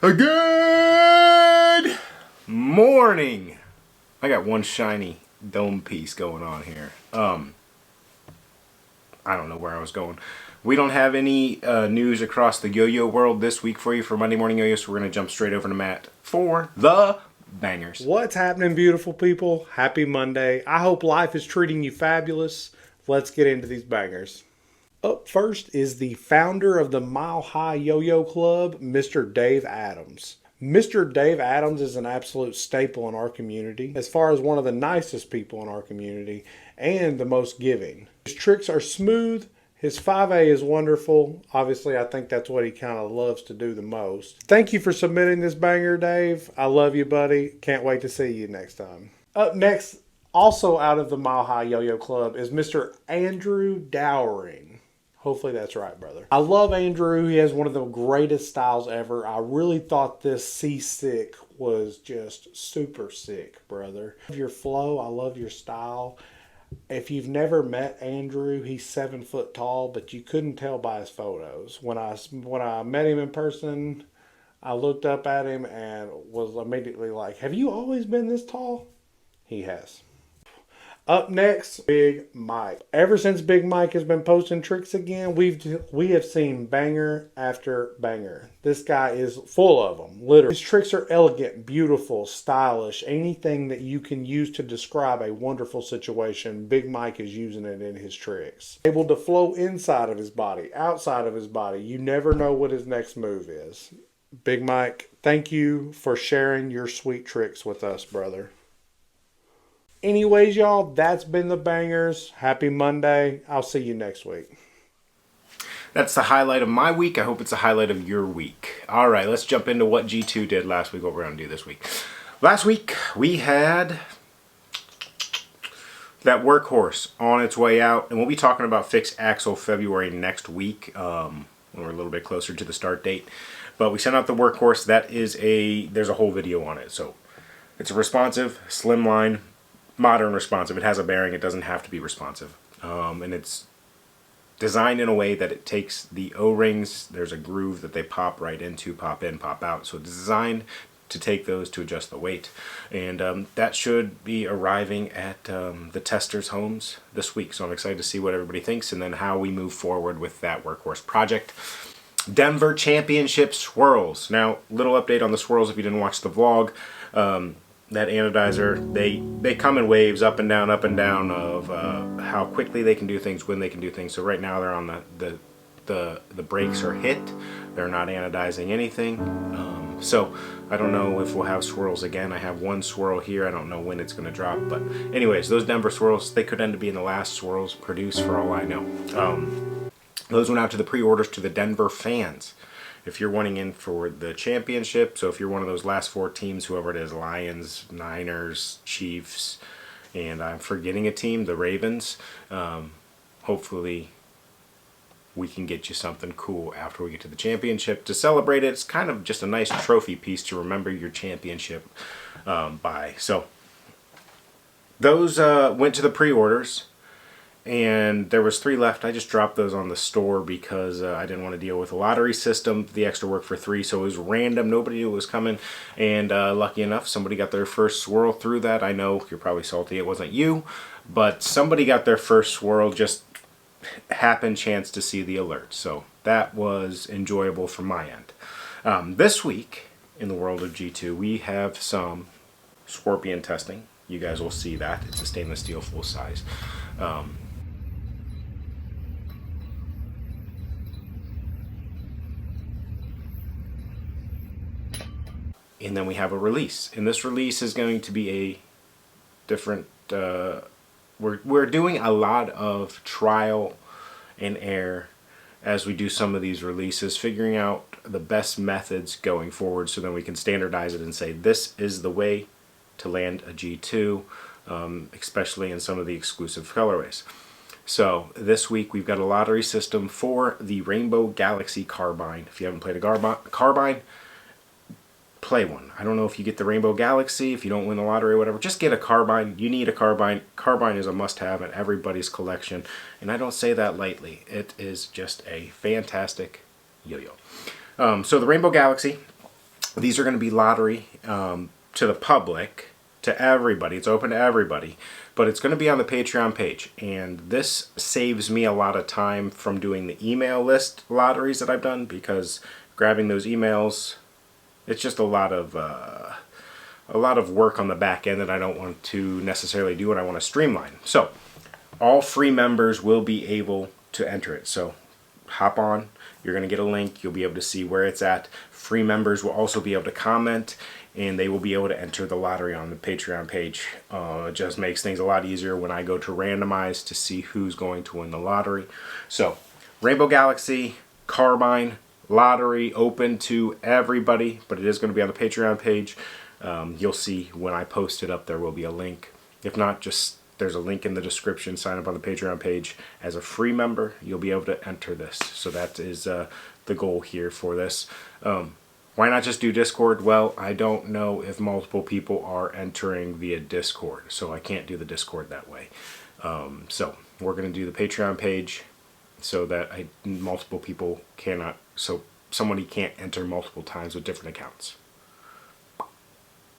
Good morning. I got one shiny dome piece going on here. I don't know where I was going. We don't have any news across the yo-yo world this week for you for Monday Morning Yo-Yo, so we're going to jump straight over to Matt for the bangers. What's happening, beautiful people? Happy Monday. I hope life is treating you fabulous. Let's get into these bangers. Up first is the founder of the Mile High Yo-Yo Club, Mr. Dave Adams. Mr. Dave Adams is an absolute staple in our community, as far as one of the nicest people in our community and the most giving. His tricks are smooth. His 5A is wonderful. Obviously, I think that's what he kind of loves to do the most. Thank you for submitting this banger, Dave. I love you, buddy. Can't wait to see you next time. Up next, also out of the Mile High Yo-Yo Club, is Mr. Andrew Dowering. Hopefully that's right, brother. I love Andrew. He has one of the greatest styles ever. I really thought this C6 was just super sick, brother. I love your flow. I love your style. If you've never met Andrew, he's 7 foot tall, but you couldn't tell by his photos. When I met him in person, I looked up at him and was immediately like, have you always been this tall? He has. Up next, Big Mike. Ever since Big Mike has been posting tricks again, we have seen banger after banger. This guy is full of them, literally. His tricks are elegant, beautiful, stylish. Anything that you can use to describe a wonderful situation, Big Mike is using it in his tricks. Able to flow inside of his body, outside of his body. You never know what his next move is. Big Mike, thank you for sharing your sweet tricks with us, brother. Anyways, y'all, that's been the bangers. Happy Monday. I'll see you next week. That's the highlight of my week. I hope it's a highlight of your week. All right, let's jump into what G2 did last week, what we're going to do this week. Last week, we had that workhorse on its way out, and we'll be talking about fixed axle February next week when we're a little bit closer to the start date. But we sent out the workhorse. There's a whole video on it. So it's a responsive, slimline, modern responsive. It has a bearing. It doesn't have to be responsive. And it's designed in a way that it takes the O-rings. There's a groove that they pop right into, pop in, pop out. So it's designed to take those to adjust the weight. And that should be arriving at the testers' homes this week. So I'm excited to see what everybody thinks and then how we move forward with that workhorse project. Denver Championship swirls. Now, little update on the swirls if you didn't watch the vlog. That anodizer, they come in waves up and down of how quickly they can do things, when they can do things. So right now they're on the brakes are hit. They're not anodizing anything. So I don't know if we'll have swirls again. I have one swirl here. I don't know when it's going to drop. But anyways, those Denver swirls, they could end up being the last swirls produced for all I know. Those went out to the pre-orders to the Denver fans. If you're wanting in for the championship, so if you're one of those last 4 teams, whoever it is, Lions, Niners, Chiefs, and I'm forgetting a team, the Ravens, hopefully we can get you something cool after we get to the championship to celebrate it. It's kind of just a nice trophy piece to remember your championship by. So those went to the pre-orders. And there was 3 left. I just dropped those on the store because I didn't want to deal with a lottery system, the extra work for 3, so it was random. Nobody knew it was coming, and lucky enough, somebody got their first swirl through that. I know you're probably salty it wasn't you, but somebody got their first swirl, just happened chance to see the alert. So that was enjoyable from my end. This week, in the world of G2, we have some Scorpion testing. You guys will see that. It's a stainless steel full size. And then we have a release. And this release is going to be a different... we're doing a lot of trial and error as we do some of these releases, figuring out the best methods going forward so then we can standardize it and say this is the way to land a G2, especially in some of the exclusive colorways. So this week we've got a lottery system for the Rainbow Galaxy Carbine. If you haven't played a Carbine, play one. I don't know if you get the Rainbow Galaxy, if you don't win the lottery or whatever, just get a Carbine. You need a Carbine. Carbine is a must-have in everybody's collection, and I don't say that lightly. It is just a fantastic yo-yo. So the Rainbow Galaxy, These are going to be lottery to the public, to everybody. It's open to everybody, but it's going to be on the Patreon page. And this saves me a lot of time from doing the email list lotteries that I've done, because grabbing those emails, it's just a lot of work on the back end that I don't want to necessarily do, and I want to streamline. So all free members will be able to enter it. So hop on, you're going to get a link, you'll be able to see where it's at. Free members will also be able to comment, and they will be able to enter the lottery on the Patreon page. It just makes things a lot easier when I go to randomize to see who's going to win the lottery. So Rainbow Galaxy Carbine lottery, open to everybody, but it is going to be on the Patreon page. You'll see when I post it up, there will be a link. If not, just there's a link in the description. Sign up on the Patreon page as a free member. You'll be able to enter this. So that is the goal here for this. Why not just do Discord? Well, I don't know if multiple people are entering via Discord, so I can't do the Discord that way. So we're going to do the Patreon page so that multiple people cannot, so somebody can't enter multiple times with different accounts.